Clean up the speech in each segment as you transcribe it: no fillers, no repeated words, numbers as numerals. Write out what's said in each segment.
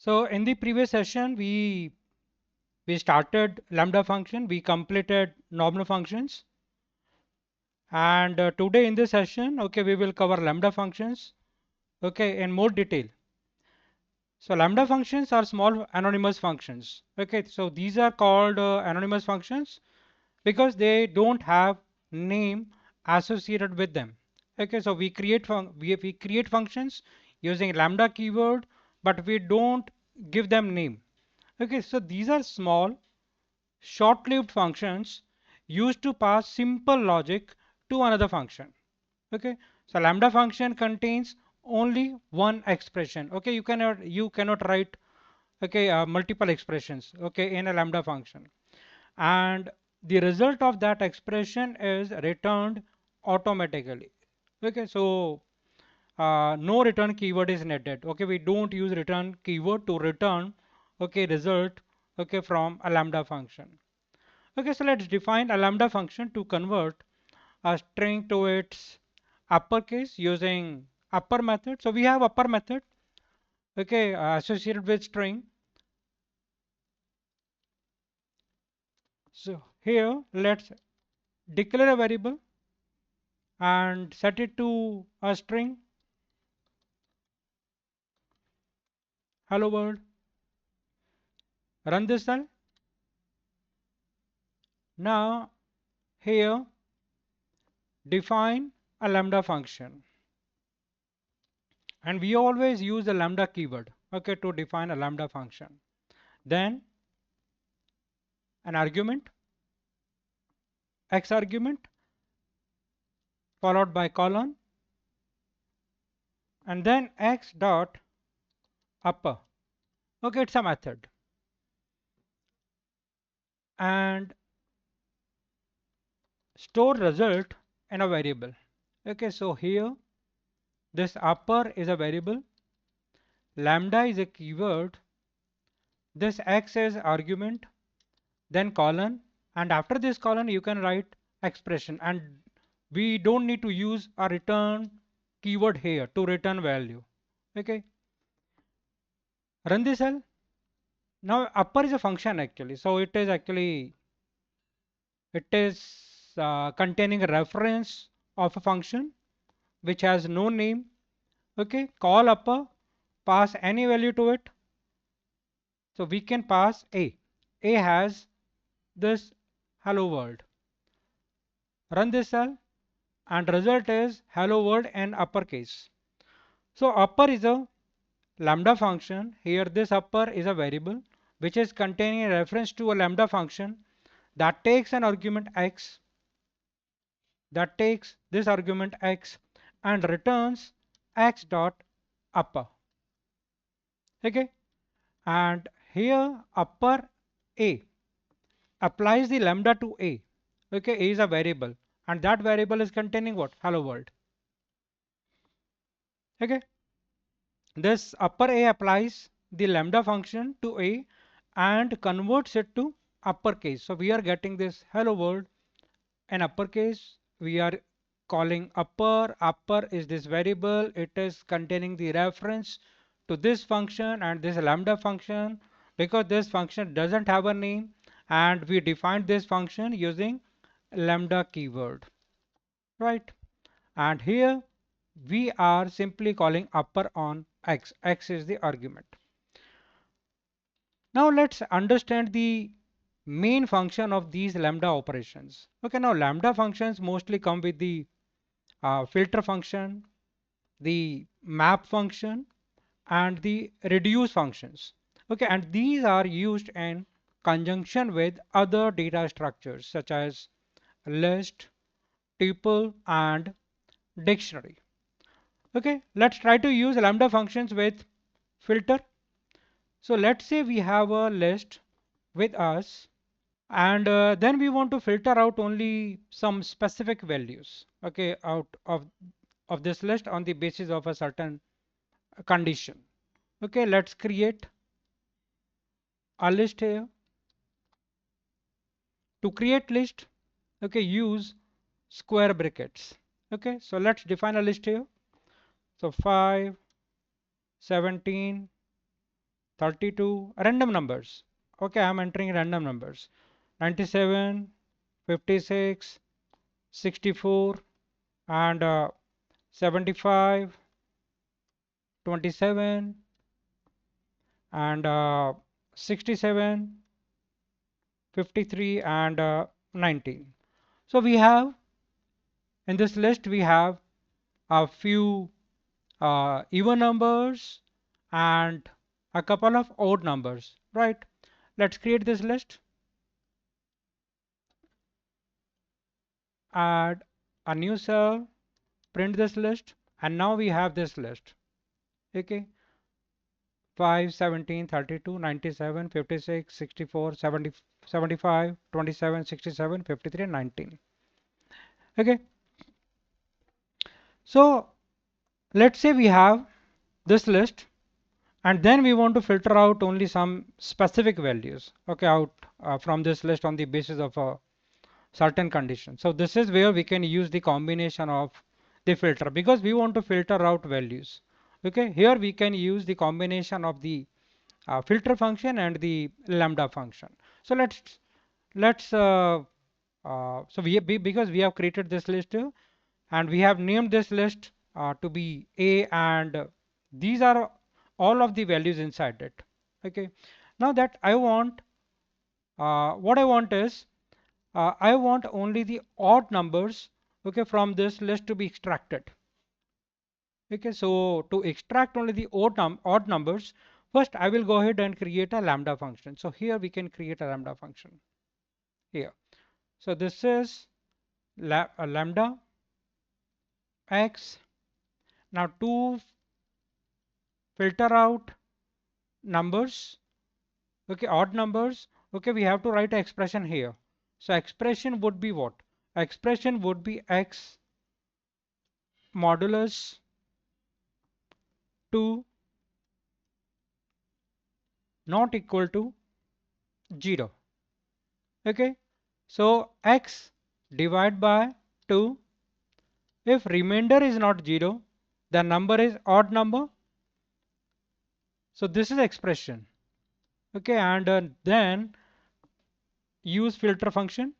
So in the previous session, we started lambda function, we completed normal functions, and today in this session, okay, we will cover lambda functions, okay, in more detail. So lambda functions are small anonymous functions. Okay, so these are called anonymous functions because they don't have name associated with them. Okay, so we create functions using lambda keyword, but we don't give them name. Okay, so these are small short-lived functions used to pass simple logic to another function. Okay, so lambda function contains only one expression. Okay, you cannot write, okay, multiple expressions, okay, in a lambda function, and the result of that expression is returned automatically. Okay, so no return keyword is needed. Okay, we don't use return keyword to return, okay, result, okay, from a lambda function. Okay, so let's define a lambda function to convert a string to its uppercase using upper method. So we have upper method, okay, associated with string. So here let's declare a variable and set it to a string, hello world. Run this cell. Now here define a lambda function, and we always use the lambda keyword, okay, to define a lambda function. Then an argument, x argument, followed by colon, and then x dot upper. Okay, it's a method, and store result in a variable. Okay, so here this upper is a variable, lambda is a keyword, this x is argument, then colon, and after this colon you can write expression, and we don't need to use a return keyword here to return value. Okay, run this cell. Now upper is a function actually, so it is containing a reference of a function which has no name. Okay, call upper, pass any value to it. So we can pass a. A has this hello world. Run this cell, and result is hello world in uppercase. So upper is a lambda function. Here this upper is a variable which is containing a reference to a lambda function that takes an argument x, that takes this argument x and returns x dot upper. Okay, and here upper a applies the lambda to a. Okay, a is a variable, and that variable is containing what? Hello world. Okay, this upper a applies the lambda function to a and converts it to uppercase. So we are getting this hello world in uppercase. We are calling upper. Upper is this variable, it is containing the reference to this function and this lambda function, because this function doesn't have a name, and we defined this function using lambda keyword, right? And here we are simply calling upper on x. X is the argument. Now let's understand the main function of these lambda operations. Okay, now lambda functions mostly come with the filter function, the map function, and the reduce functions. Okay, and these are used in conjunction with other data structures such as list, tuple, and dictionary. Okay, let's try to use lambda functions with filter. So let's say we have a list with us, and then we want to filter out only some specific values, okay, out of this list on the basis of a certain condition. Okay, let's create a list here. To create list, okay, use square brackets. Okay, so let's define a list here. So 5, 17, 32, random numbers. Okay, I'm entering random numbers. 97, 56, 64, and 75, 27, and 67, 53, and 19. So we have, in this list, we have a few even numbers and a couple of odd numbers, right? Let's create this list, add a new cell, print this list, and now we have this list. Okay, 5, 17, 32, 97, 56, 64, 70, 75, 27, 67, 53, and 19. Okay, so let's say we have this list, and then we want to filter out only some specific values, okay, out from this list on the basis of a certain condition. So this is where we can use the combination of the filter, because we want to filter out values. Okay, here we can use the combination of the filter function and the lambda function. So because we have created this list and we have named this list to be a, and these are all of the values inside it. Okay, now that I want what I want is I want only the odd numbers, okay, from this list to be extracted. Okay, so to extract only the odd numbers, first I will go ahead and create a lambda function. So here we can create a lambda function here. So this is a lambda x. Now to filter out numbers, okay, odd numbers, okay, we have to write an expression here. So expression would be what? Expression would be x modulus 2 not equal to 0. Okay, so x divided by 2. If remainder is not 0, the number is odd number. So this is expression. Okay, and then use filter function.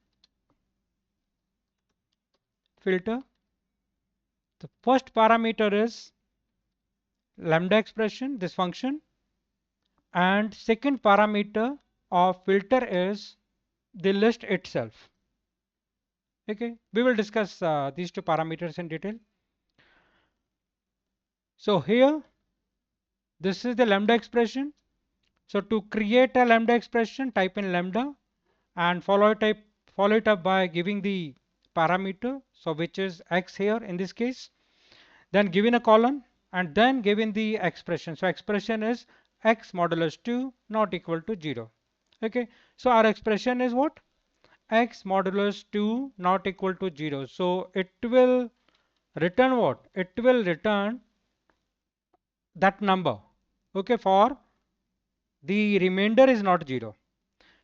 Filter. The first parameter is lambda expression, this function, and second parameter of filter is the list itself. Okay, we will discuss these two parameters in detail. So here, this is the lambda expression. So to create a lambda expression, type in lambda and follow it up by giving the parameter, so which is x here in this case, then given a colon and then given the expression. So expression is x modulus 2 not equal to 0. Okay, so our expression is what? X modulus 2 not equal to 0. So it will return what? It will return that number, okay, for the remainder is not 0.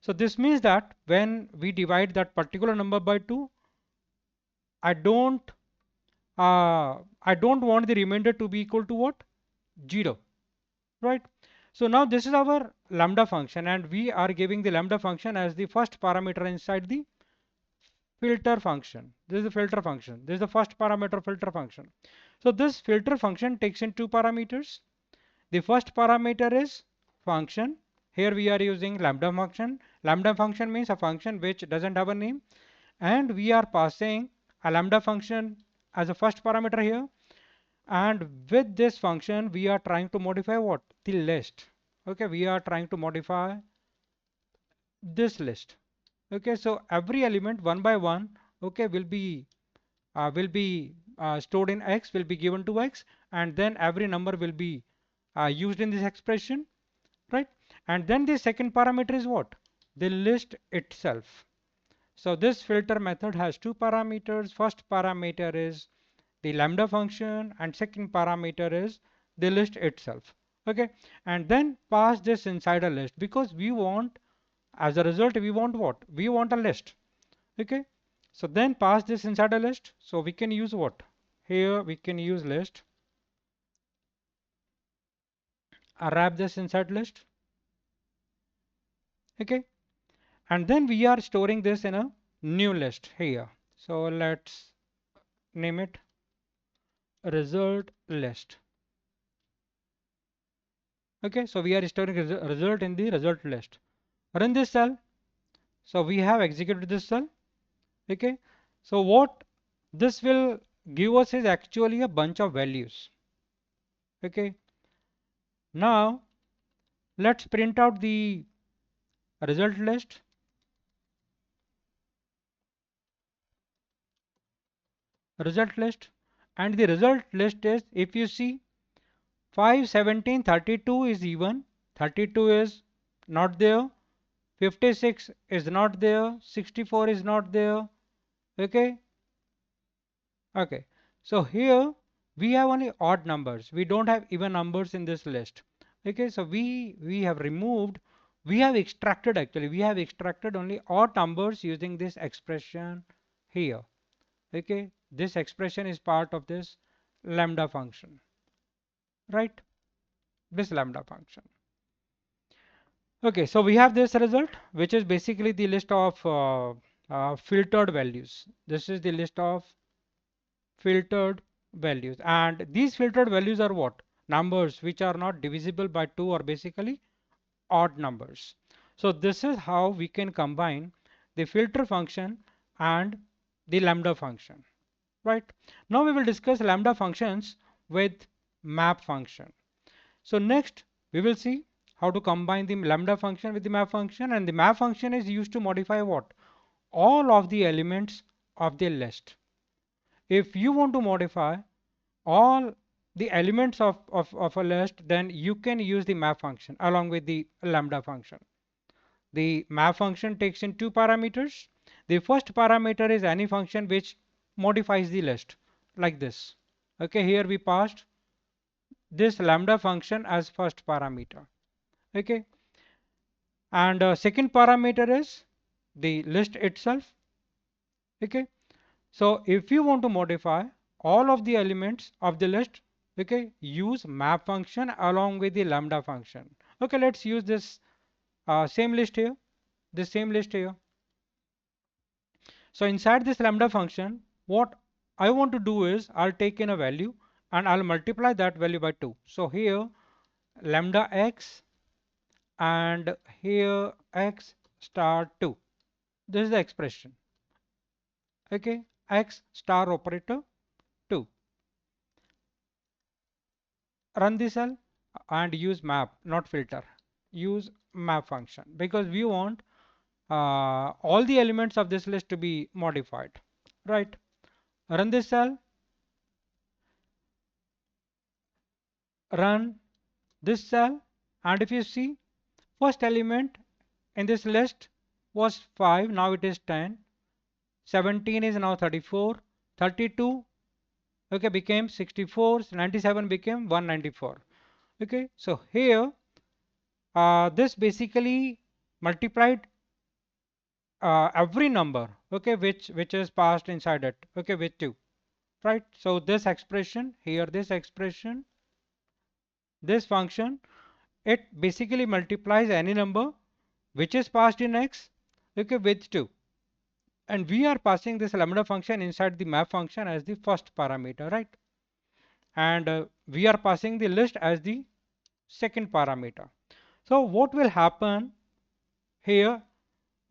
So this means that when we divide that particular number by 2, I don't want the remainder to be equal to what? 0, right? So now this is our lambda function, and we are giving the lambda function as the first parameter inside the filter function. This is the filter function. This is the first parameter filter function. So this filter function takes in two parameters. The first parameter is function. Here we are using lambda function. Lambda function means a function which doesn't have a name, and we are passing a lambda function as a first parameter here. And with this function we are trying to modify what? The list. Okay, we are trying to modify this list. Okay, so every element one by one, okay, will be stored in x, will be given to x, and then every number will be used in this expression, right? And then the second parameter is what? The list itself. So this filter method has two parameters. First parameter is the lambda function, and second parameter is the list itself. Okay, and then pass this inside a list, because we want, as a result, we want what? We want a list. Okay, so then pass this inside a list. So we can use what? Here we can use list. Wrap this inside list. Okay, and then we are storing this in a new list here. So let's name it result list. Okay, so we are storing result in the result list. Run this cell. So we have executed this cell. Okay, so what this will give us is actually a bunch of values. Okay, now let's print out the result list. Result list, and the result list is, if you see, 5, 17, 32 is even, 32 is not there, 56 is not there, 64 is not there. Okay, okay, so here we have only odd numbers, we don't have even numbers in this list. Okay, so we have removed, we have extracted, actually we have extracted only odd numbers using this expression here. Okay, this expression is part of this lambda function, right? This lambda function. Okay, so we have this result, which is basically the list of filtered values. This is the list of filtered values, and these filtered values are what? Numbers which are not divisible by 2, or basically odd numbers. So this is how we can combine the filter function and the lambda function, right? Now we will discuss lambda functions with map function. So next we will see how to combine the lambda function with the map function, and the map function is used to modify what? All of the elements of the list. If you want to modify all the elements of a list, then you can use the map function along with the lambda function. The map function takes in two parameters. The first parameter is any function which modifies the list, like this. Okay, here we passed this lambda function as first parameter. Okay, and second parameter is the list itself. Okay, so if you want to modify all of the elements of the list, okay, use map function along with the lambda function. Okay, let's use this same list here, this same list here. So inside this lambda function, what I want to do is I'll take in a value and I'll multiply that value by 2. So here lambda x, and here x star 2. This is the expression. Okay, x star operator 2. Run the cell and use map, not filter. Use map function because we want all the elements of this list to be modified, right? Run this cell, run this cell, and if you see, first element in this list was 5, now it is 10, 17 is now 34, 32, okay, became 64, 97 became 194. Okay, so here this basically multiplied every number, okay, which is passed inside it, okay, with 2, right? So this expression here, this expression, this function, it basically multiplies any number which is passed in x, okay, with 2, and we are passing this lambda function inside the map function as the first parameter, right? And we are passing the list as the second parameter. So what will happen here?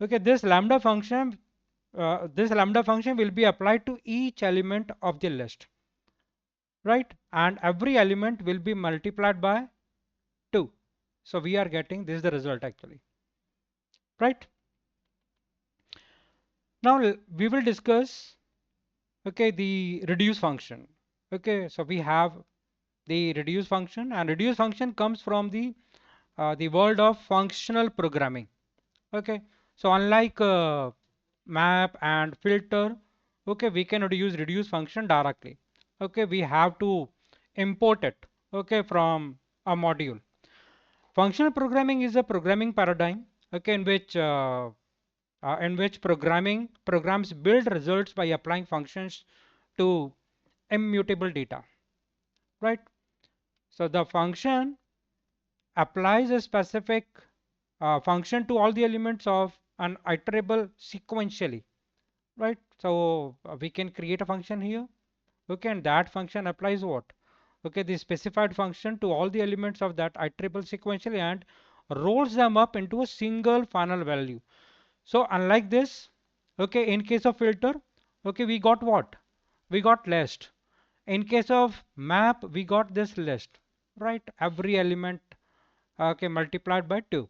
Okay, this lambda function will be applied to each element of the list, right? And every element will be multiplied by 2. So we are getting this is the result actually, right? Now we will discuss, okay, the reduce function. Okay, so we have the reduce function, and reduce function comes from the world of functional programming. Okay, so unlike map and filter, okay, we cannot use reduce function directly. Okay, we have to import it, okay, from a module. Functional programming is a programming paradigm, okay, in which programs build results by applying functions to immutable data, right? So the function applies a specific function to all the elements of an iterable sequentially, right? So we can create a function here. Okay, and that function applies what? Okay, the specified function to all the elements of that iterable sequentially and rolls them up into a single final value. So unlike this, okay, in case of filter, okay, we got what? We got list. In case of map, we got this list, right? Every element, okay, multiplied by 2.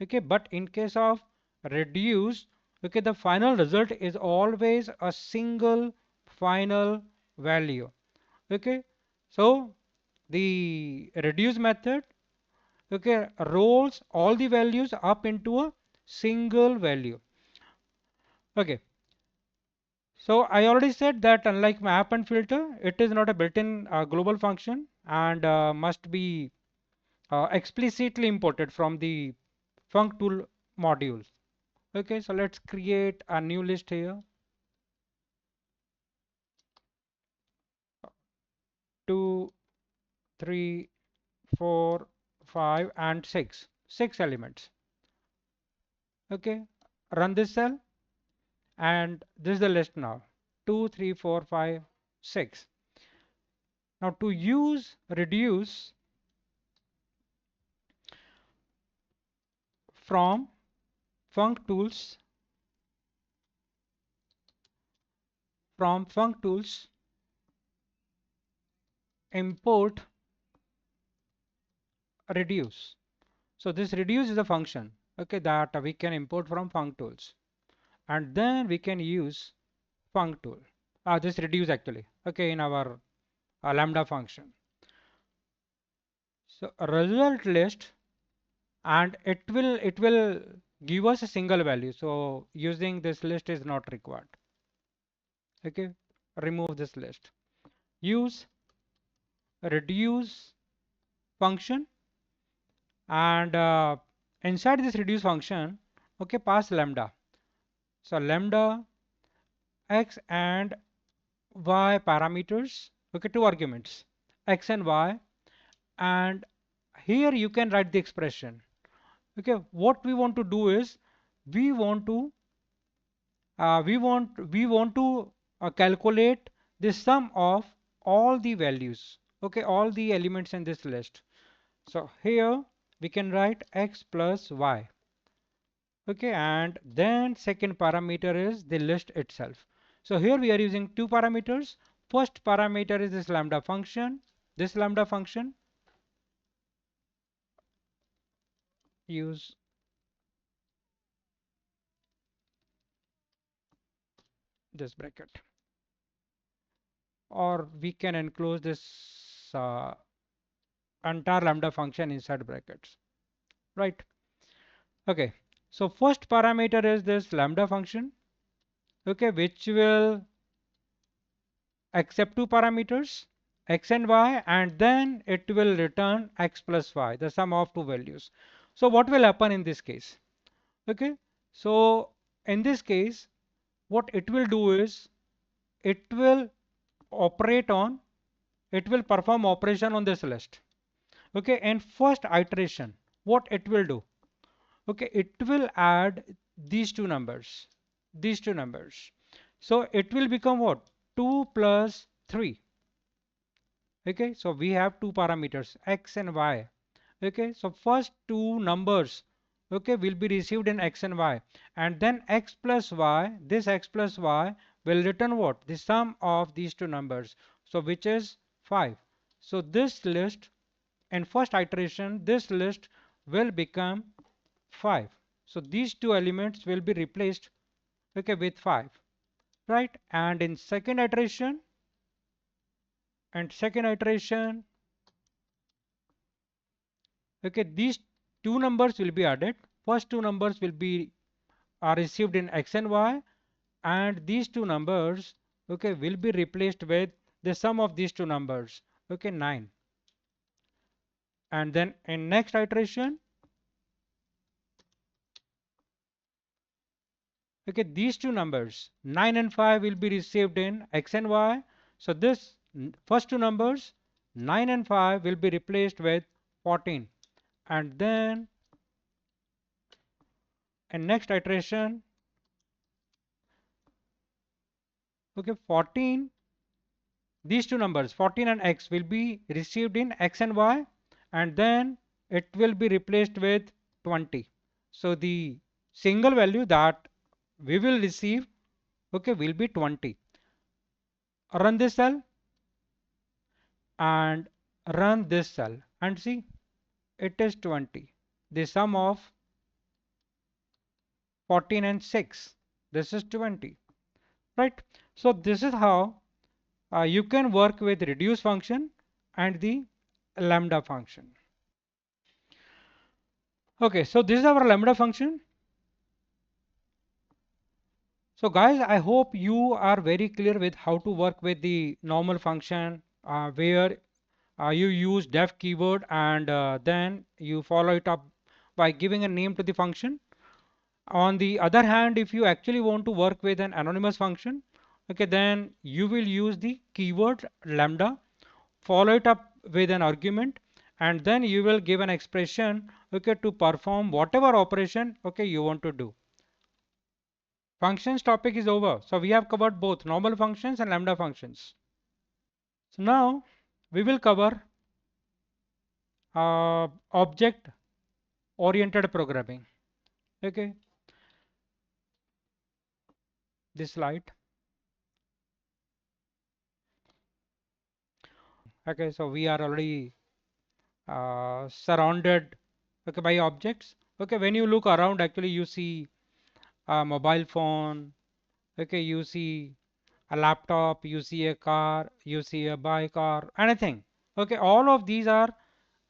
Okay, but in case of reduce, okay, the final result is always a single final value. Okay, so the reduce method, okay, rolls all the values up into a single value. Okay, so I already said that unlike map and filter, it is not a built-in global function and must be explicitly imported from the func tool module. Okay, so let's create a new list here. 2, 3, 4, 5, and 6. 6 elements. Okay, run this cell, and this is the list now. 2, 3, 4, 5, 6. Now to use reduce from func tools, import reduce. So this reduce is a function, okay, that we can import from func tools, and then we can use func tool. This reduce actually, okay, in our lambda function. So a result list, and it will give us a single value. So using this list is not required. Okay, remove this list. Use reduce function, and inside this reduce function, okay, pass lambda. So lambda x and y parameters, okay, two arguments, x and y, and here you can write the expression. Okay, what we want to do is we want to calculate the sum of all the values, okay, all the elements in this list. So here we can write x plus y, okay, and then second parameter is the list itself. So here we are using two parameters. First parameter is this lambda function. This lambda function, use this bracket, or we can enclose this entire lambda function inside brackets, right? Okay, so first parameter is this lambda function, okay, which will accept two parameters, x and y, and then it will return x plus y, the sum of two values. So what will happen in this case? Okay, so in this case, what it will do is it will operate on, it will perform operation on this list. Okay, and first iteration, what it will do? Okay, it will add these two numbers, so it will become what? 2 plus 3. Okay, so we have two parameters, x and y. Okay, so first two numbers, okay, will be received in x and y, and then x plus y, this x plus y will return what? The sum of these two numbers, so which is 5. So this list, in first iteration, this list will become 5. So these two elements will be replaced, okay, with 5, right? And in second iteration, okay, these two numbers will be added. First two numbers will be are received in x and y, and these two numbers, okay, will be replaced with the sum of these two numbers, okay, 9. And then in next iteration, okay, these two numbers 9 and 5 will be received in x and y. So this first two numbers 9 and 5 will be replaced with 14, and then in next iteration, okay, 14, these two numbers 14 and x will be received in x and y, and then it will be replaced with 20. So the single value that we will receive, okay, will be 20. Run this cell and run this cell and see, it is 20. The sum of 14 and 6, this is 20, right? So this is how you can work with reduce function and the lambda function. Okay, so this is our lambda function. So guys, I hope you are very clear with how to work with the normal function, where you use def keyword and then you follow it up by giving a name to the function. On the other hand, if you actually want to work with an anonymous function, okay, then you will use the keyword lambda, follow it up with an argument, and then you will give an expression, okay, to perform whatever operation, okay, you want to do. Functions topic is over. So we have covered both normal functions and lambda functions. So now we will cover object oriented programming. Okay, this slide. Okay, so we are already surrounded, okay, by objects. Okay, when you look around, actually you see a mobile phone, okay, you see a laptop, you see a car, you see a bike or anything. Okay, all of these are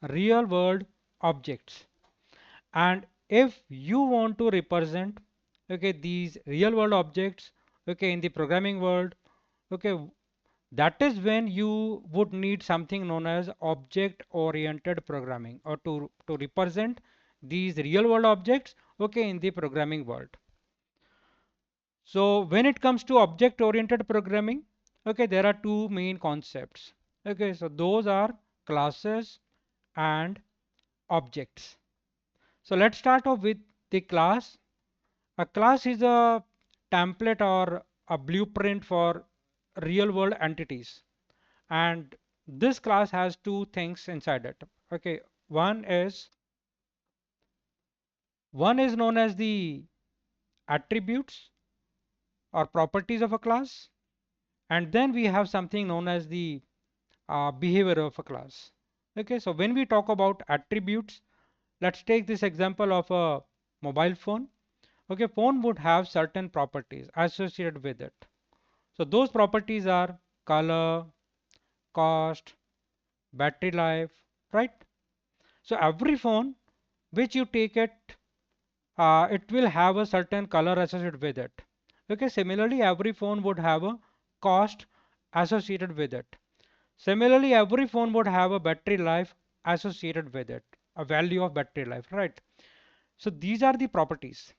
real world objects. And if you want to represent, okay, these real world objects, okay, in the programming world, okay, that is when you would need something known as object oriented programming, or to represent these real world objects, okay, in the programming world. So when it comes to object oriented programming, okay, there are two main concepts. Okay, so those are classes and objects. So let's start off with the class. A class is a template or a blueprint for real world entities, and this class has two things inside it. Okay, one is known as the attributes or properties of a class, and then we have something known as the behavior of a class. Okay, so when we talk about attributes, let's take this example of a mobile phone. Okay, phone would have certain properties associated with it. So those properties are color, cost, battery life, right? So every phone which you take it, it will have a certain color associated with it. Okay, similarly, every phone would have a cost associated with it. Similarly, every phone would have a battery life associated with it, a value of battery life, right? So these are the properties.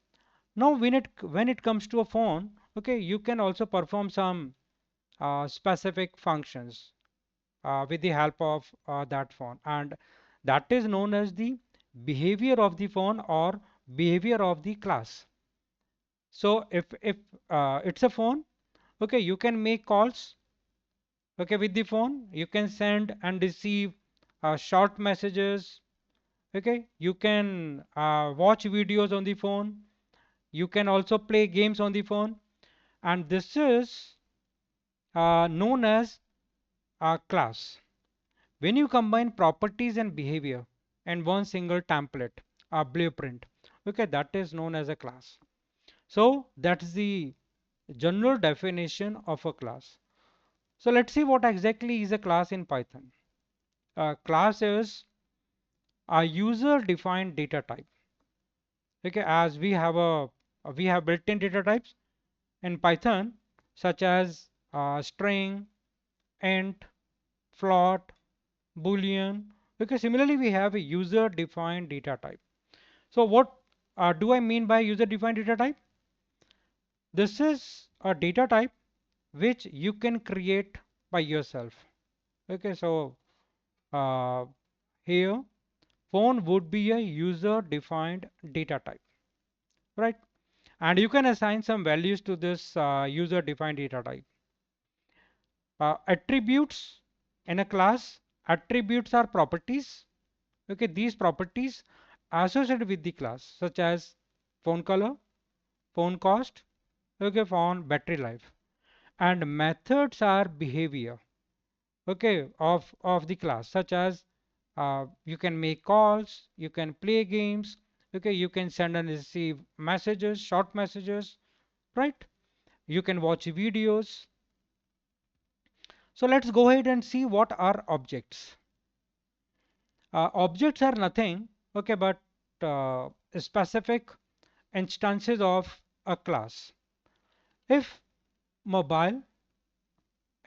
Now, when it comes to a phone, okay, you can also perform some specific functions with the help of that phone, and that is known as the behavior of the phone or behavior of the class. So if it's a phone, okay, you can make calls, okay, with the phone. You can send and receive short messages, okay, you can watch videos on the phone, you can also play games on the phone, and this is known as a class. When you combine properties and behavior in one single template, a blueprint, okay, that is known as a class. So that's the general definition of a class. So let's see what exactly is a class in Python. A class is a user defined data type. Okay, as we have built-in data types in Python, such as string, int, float, boolean. Okay, similarly we have a user defined data type. So what do I mean by user defined data type? This is a data type which you can create by yourself. Okay, so uh, here phone would be a user defined data type. right? And you can assign some values to this user defined data type. Attributes in a class, attributes are properties. Okay, these properties associated with the class, such as phone color, phone cost, okay, phone battery life. And methods are behavior, okay, of the class, such as you can make calls, you can play games, okay, you can send and receive messages, short messages, right? You can watch videos. So let's go ahead and see what are objects. Objects are nothing, okay, but specific instances of a class. If mobile,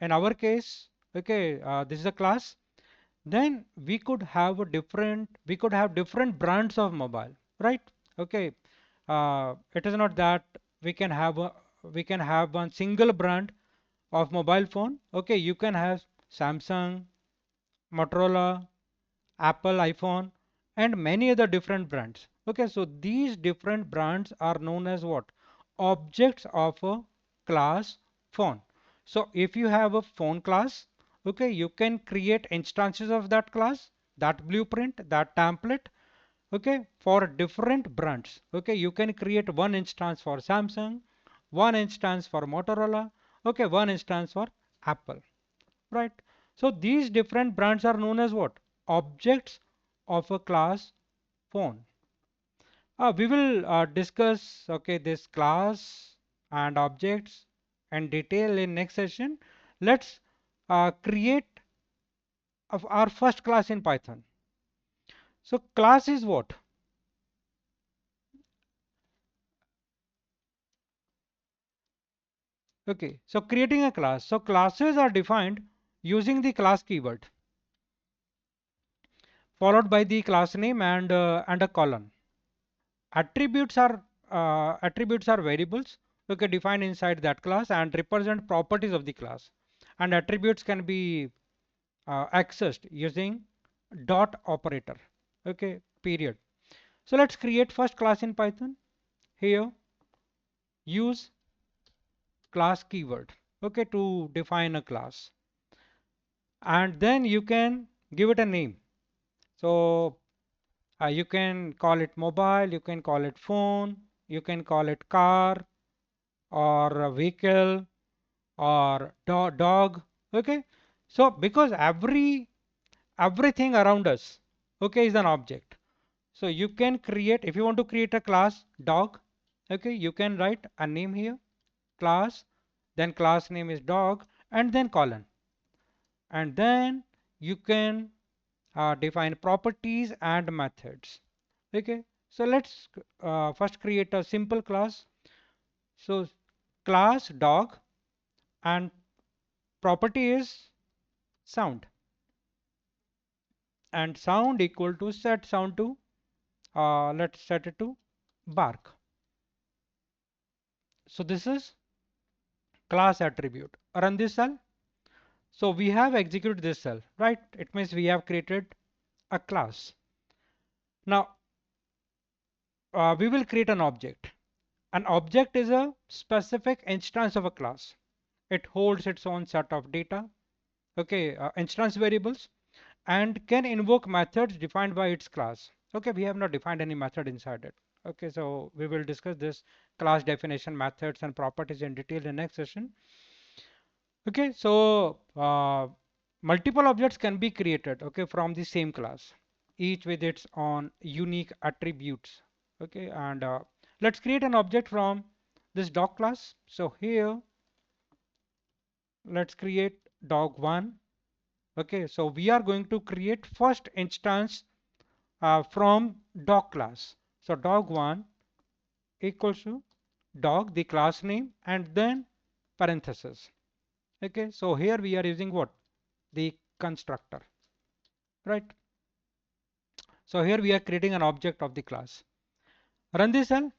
in our case, okay, this is a class, then we could have different brands of mobile, right? Okay, it is not that we can have one single brand of mobile phone. Okay, you can have Samsung, Motorola, Apple, iPhone, and many other different brands. Okay, so these different brands are known as what? Objects of a class phone. So if you have a phone class, okay, you can create instances of that class, that blueprint, that template, okay, for different brands. Okay, you can create one instance for Samsung, one instance for Motorola, okay, one instance for Apple, right? So these different brands are known as what? Objects of a class phone. We will discuss, okay, this class and objects in detail in next session. Let's create of our first class in Python. So class is what? Okay, so creating a class. So classes are defined using the class keyword followed by the class name and a colon. Attributes are variables, okay, defined inside that class and represent properties of the class. And attributes can be accessed using dot operator, okay, period. So let's create first class in Python. Here, use class keyword, okay, to define a class, and then you can give it a name. So you can call it mobile, you can call it phone, you can call it car or a vehicle or dog. Okay, so because everything around us, okay, is an object. So you can create, if you want to create a class dog, okay, you can write a name here, class, then class name is dog, and then colon, and then you can define properties and methods. Okay, so let's first create a simple class. So class dog and property is sound, and sound equal to set sound to let's set it to bark. So this is class attribute. Run this cell. So we have executed this cell, right? It means we have created a class. Now we will create an object. An object is a specific instance of a class. It holds its own set of data, okay, instance variables, and can invoke methods defined by its class. Okay, we have not defined any method inside it. Okay, so we will discuss this class definition, methods, and properties in detail in next session. Okay, so multiple objects can be created, okay, from the same class, each with its own unique attributes. Okay, and let's create an object from this dog class. So here, let's create dog1. Okay, so we are going to create first instance from dog class. So dog1 equals to dog, the class name, and then parenthesis. Okay, so here we are using what? The constructor, right? So here we are creating an object of the class. Run this cell,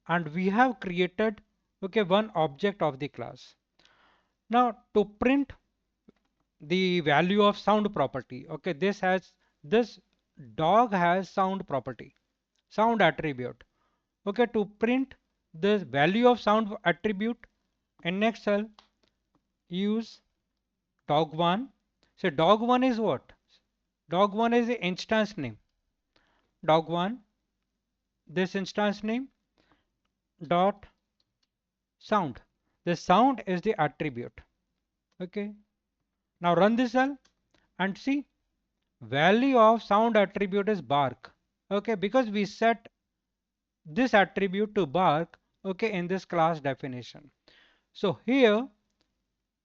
and we have created, okay, one object of the class. Now to print the value of sound property, okay, this dog has sound property, sound attribute. Okay, to print the value of sound attribute. In next cell, use dog1. So dog1 is what? Dog1 is the instance name. Dog1, this instance name dot sound. The sound is the attribute. Okay. Now run this cell and see value of sound attribute is bark. Okay, because we set this attribute to bark, okay, in this class definition. So here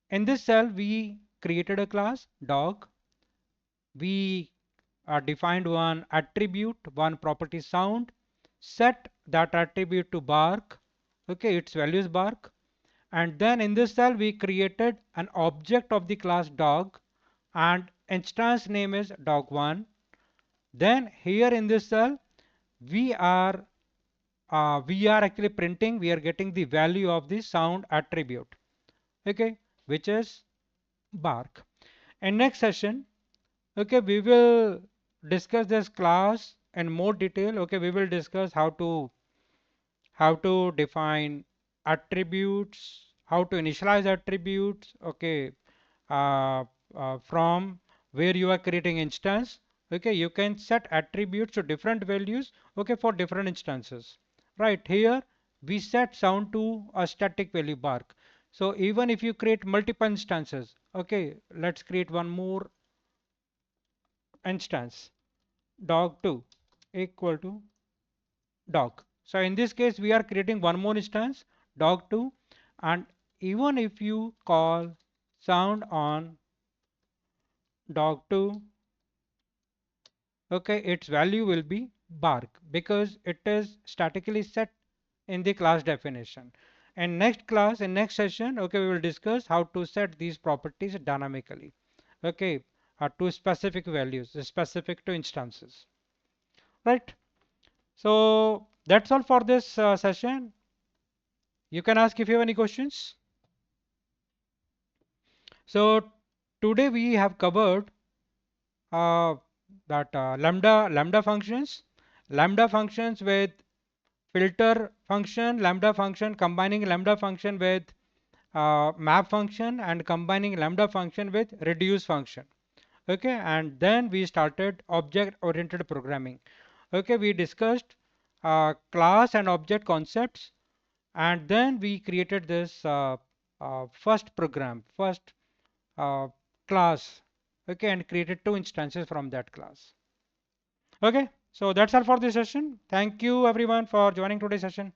in this cell we created a class dog. We defined one attribute, one property sound, set that attribute to bark. Okay, its value is bark. And then in this cell we created an object of the class dog and instance name is dog1. Then here in this cell we are actually printing, we are getting the value of the sound attribute, okay, which is bark. In next session, okay, we will discuss this class in more detail. Okay, we will discuss how to define attributes, how to initialize attributes, okay, uh, from where you are creating instance. Okay, you can set attributes to different values, okay, for different instances. Right here, we set sound to a static value bark. So even if you create multiple instances, okay, let's create one more instance, dog2 equal to dog. So in this case, we are creating one more instance, dog2, and even if you call sound on dog2, okay, its value will be bark because it is statically set in the class definition. In next class, in next session, okay, we will discuss how to set these properties dynamically, okay, to specific values, specific to instances, right? So that's all for this session. You can ask if you have any questions. So today we have covered uh, that lambda functions with filter function, lambda function, combining lambda function with map function, and combining lambda function with reduce function. Okay, and then we started object oriented programming. Okay, we discussed class and object concepts, and then we created this first uh, class, okay, and created two instances from that class. Okay, so that's all for this session. Thank you everyone for joining today's session.